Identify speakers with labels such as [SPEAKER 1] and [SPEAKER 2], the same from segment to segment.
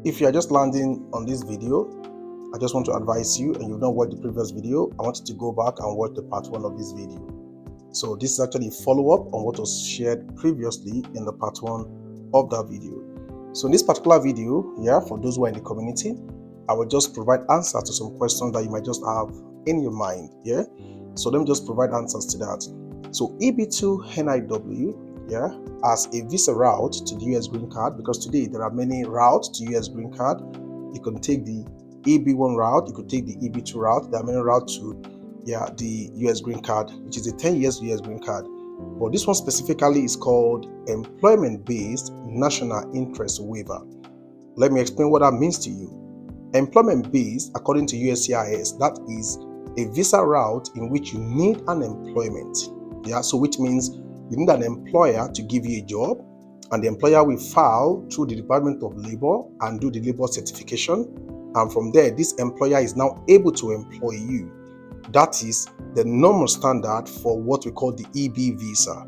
[SPEAKER 1] If you are just landing on this video, I just want to advise you, and you've not watched the previous video, I want you to go back and watch the part 1 of this video. So this is actually a follow-up on what was shared previously in the part 1 of that video. So in this particular video, for those who are in the community, I will just provide answers to some questions that you might just have in your mind. So let me just provide answers to that. So EB2 NIW, as a visa route to the US green card, because today there are many routes to US green card. You can take the EB1 route, you could take the EB2 route. There are many routes to the US green card, which is a 10 years US green card. But this one specifically is called Employment-Based National Interest Waiver. Let me explain what that means to you. Employment-based, according to USCIS, that is a visa route in which you need an employment. So which means you need an employer to give you a job, and the employer will file through the Department of Labor and do the labor certification. And from there, this employer is now able to employ you. That is the normal standard for what we call the EB visa.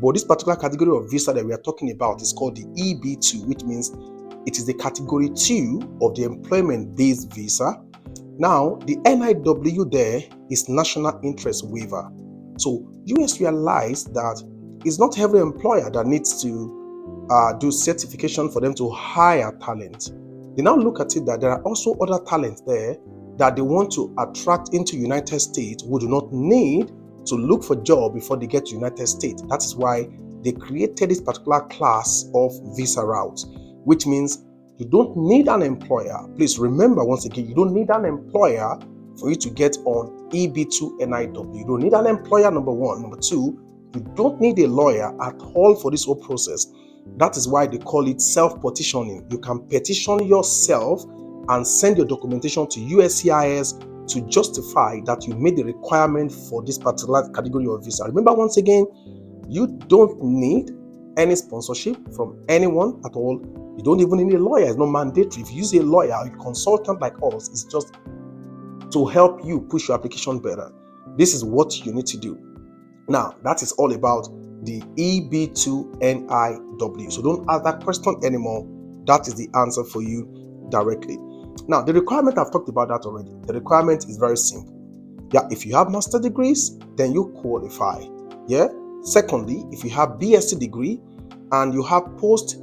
[SPEAKER 1] But this particular category of visa that we are talking about is called the EB2, which means it is the category 2 of the employment-based visa. Now, the NIW there is National Interest Waiver. So US realized that it's not every employer that needs to do certification for them to hire talent. They now look at it that there are also other talents there that they want to attract into United States who do not need to look for job before they get to United States. That is why they created this particular class of visa routes, which means you don't need an employer. Please remember once again, you don't need an employer for you to get on EB2 NIW. You don't need an employer, number one. Number two, you don't need a lawyer at all for this whole process. That is why they call it self-petitioning. You can petition yourself and send your documentation to USCIS to justify that you made the requirement for this particular category of visa. Remember once again, you don't need any sponsorship from anyone at all. You don't even need a lawyer. It's not mandatory. If you use a lawyer or a consultant like us, it's just to help you push your application better. This is what you need to do. Now, that is all about the EB2 NIW. So don't ask that question anymore. That is the answer for you directly. Now, the requirement, I've talked about that already. The requirement is very simple. If you have master degrees, then you qualify. Secondly, if you have BSc degree and you have post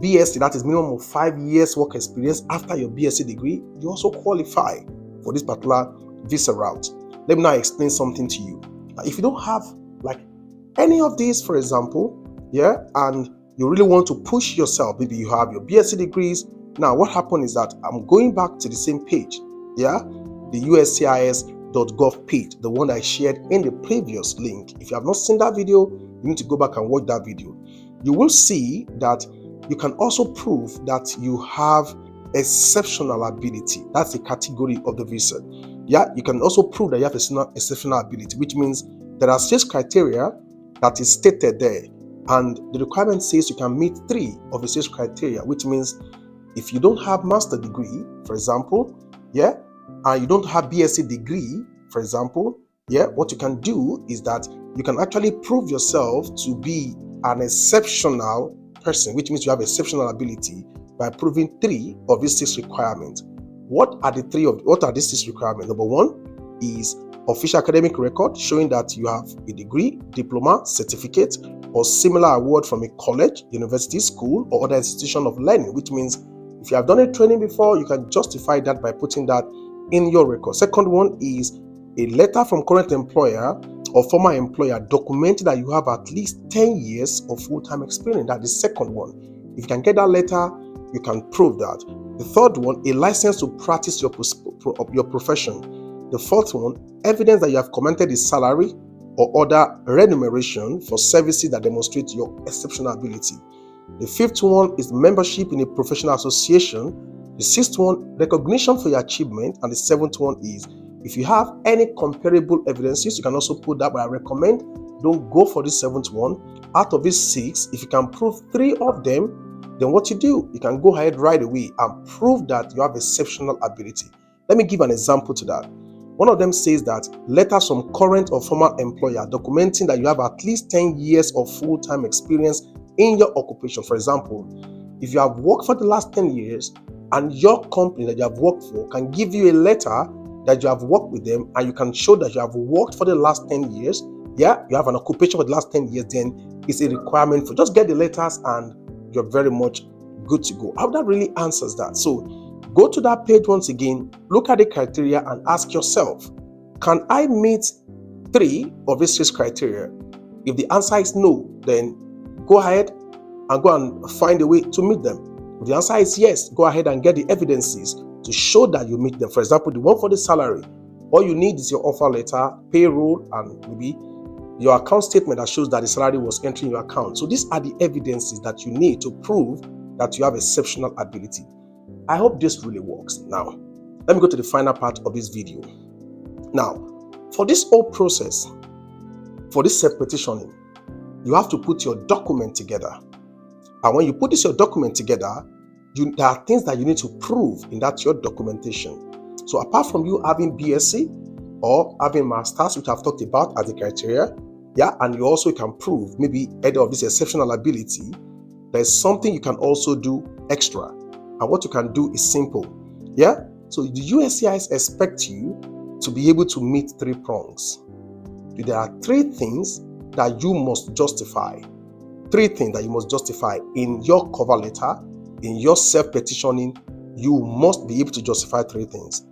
[SPEAKER 1] BSc, that is minimum of 5 years work experience after your BSc degree, you also qualify for this particular visa route. Let me now explain something to you. If you don't have like any of these, for example, and you really want to push yourself, maybe you have your BSc degrees. Now, what happened is that I'm going back to the same page, the USCIS.gov page, the one I shared in the previous link. If you have not seen that video, you need to go back and watch that video. You will see that you can also prove that you have exceptional ability. That's the category of the visa. You can also prove that you have exceptional ability, which means there are 6 criteria that is stated there. And the requirement says you can meet 3 of the 6 criteria, which means if you don't have master degree, for example, and you don't have BSc degree, for example, what you can do is that you can actually prove yourself to be an exceptional person, which means you have exceptional ability by proving 3 of these 6 requirements. What are these 6 requirements? Number 1 is official academic record showing that you have a degree, diploma, certificate, or similar award from a college, university, school, or other institution of learning, which means if you have done a training before, you can justify that by putting that in your record. Second one is a letter from current employer or former employer documenting that you have at least 10 years of full-time experience. That's the second one. If you can get that letter, you can prove that. The third one, a license to practice your profession. The fourth one, evidence that you have commented is salary or other remuneration for services that demonstrate your exceptional ability. The fifth one is membership in a professional association. The sixth one, recognition for your achievement. And the seventh one is, if you have any comparable evidences, you can also put that, but I recommend don't go for the seventh one. Out of these 6, if you can prove 3 of them, then what you do, you can go ahead right away and prove that you have exceptional ability. Let me give an example to that. One of them says that letters from current or former employer documenting that you have at least 10 years of full-time experience in your occupation. For example, if you have worked for the last 10 years and your company that you have worked for can give you a letter that you have worked with them, and you can show that you have worked for the last 10 years, yeah, you have an occupation for the last 10 years, then it's a requirement for just get the letters and you're very much good to go. How that really answers that. So go to that page once again, look at the criteria and ask yourself, can I meet 3 of these 6 criteria? If the answer is no, then go ahead and go and find a way to meet them. If the answer is yes, go ahead and get the evidences to show that you meet them. For example, the one for the salary, all you need is your offer letter, payroll, and maybe your account statement that shows that the salary was entered in your account. So these are the evidences that you need to prove that you have exceptional ability. I hope this really works. Now, let me go to the final part of this video. Now, for this whole process, for this self-petitioning, you have to put your document together. And when you put your document together, there are things that you need to prove in that your documentation. So apart from you having BSc or having masters, which I've talked about as the criteria, yeah, and you also can prove maybe either of this exceptional ability, there's something you can also do extra. And what you can do is simple. Yeah. So the USCIS expect you to be able to meet 3 prongs. There are 3 things that you must justify. 3 things that you must justify in your cover letter, in your self-petitioning. You must be able to justify 3 things.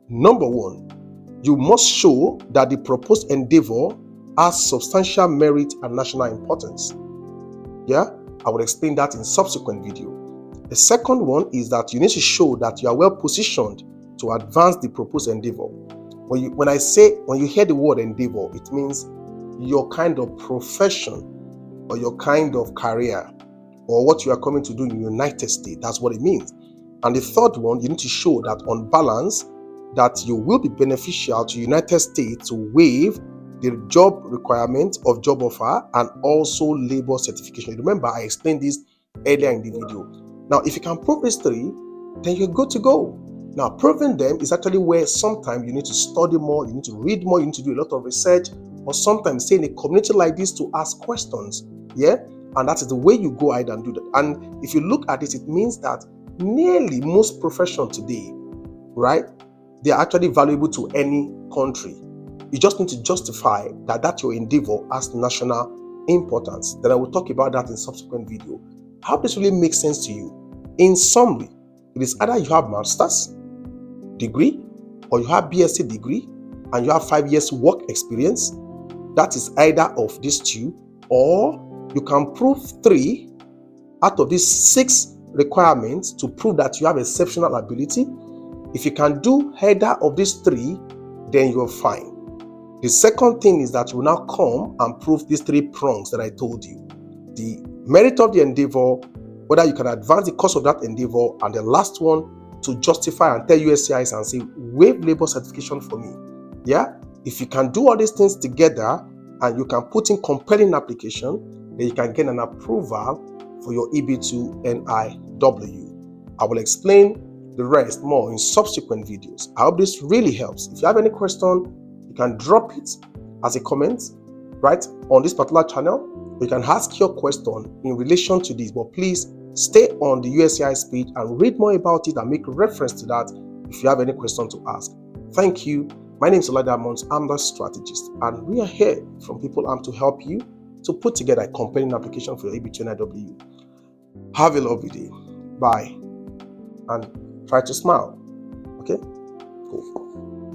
[SPEAKER 1] Number 1, you must show that the proposed endeavor has substantial merit and national importance. Yeah, I will explain that in subsequent video. The second one is that you need to show that you are well positioned to advance the proposed endeavor. When you hear the word endeavor, it means your kind of profession or your kind of career or what you are coming to do in the United States. That's what it means. And the third one, you need to show that on balance, that you will be beneficial to United States to waive the job requirement of job offer and also labor certification. Remember, I explained this earlier in the video. Now, if you can prove these 3, then you're good to go. Now, proving them is actually where sometimes you need to study more, you need to read more, you need to do a lot of research, or sometimes stay in a community like this to ask questions. Yeah, and that is the way you go ahead and do that. And if you look at it, it means that nearly most professions today, right, they are actually valuable to any country. You just need to justify that your endeavor has national importance. Then I will talk about that in subsequent video. How this really makes sense to you. In summary, it is either you have master's degree or you have BSc degree and you have 5 years work experience. That is either of these 2, or you can prove 3 out of these 6 requirements to prove that you have exceptional ability. If you can do either of these 3, then you're fine. The second thing is that you will now come and prove these 3 prongs that I told you. The merit of the endeavor, whether you can advance the course of that endeavor, and the last one, to justify and tell USCIS and say, waive labor certification for me. Yeah, if you can do all these things together and you can put in compelling application, then you can get an approval for your EB2 NIW. I will explain the rest more in subsequent videos. I hope this really helps. If you have any question, you can drop it as a comment right on this particular channel. You can ask your question in relation to this, but please stay on the USCIS page and read more about it and make reference to that if you have any question to ask. Thank you. My name is Olada Mons. I'm the strategist, and we are here from People Arm to help you to put together a compelling application for your EB2 NIW. Have a lovely day. Bye. And try to smile. Okay? Cool.